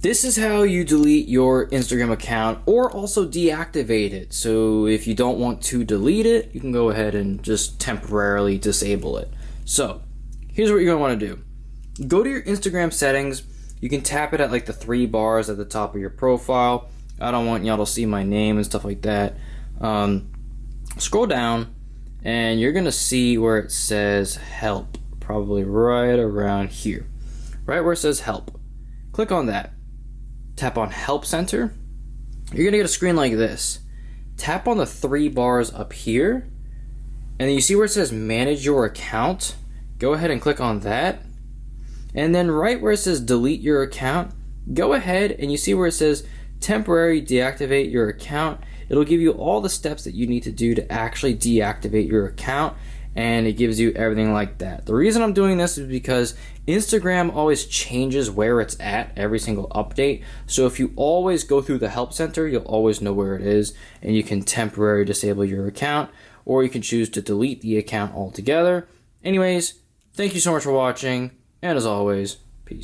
This is how you delete your Instagram account or also deactivate it. So if you don't want to delete it, you can go ahead and just temporarily disable it. So here's what you're going to want to do. Go to your Instagram settings. You can tap it at like the 3 bars at the top of your profile. I don't want y'all to see my name and stuff like that. Scroll down and you're going to see where it says help. Probably right around here. Right where it says help. Click on that. Tap on Help Center. You're going to get a screen like this. Tap on the 3 bars up here. And then you see where it says Manage Your Account. Go ahead and click on that. And then right where it says Delete Your Account, go ahead and you see where it says Temporary Deactivate Your Account. It'll give you all the steps that you need to do to actually deactivate your account. And it gives you everything like that. The reason I'm doing this is because Instagram always changes where it's at every single update. So if you always go through the help center, you'll always know where it is, and you can temporarily disable your account, or you can choose to delete the account altogether. Anyways, thank you so much for watching, and as always,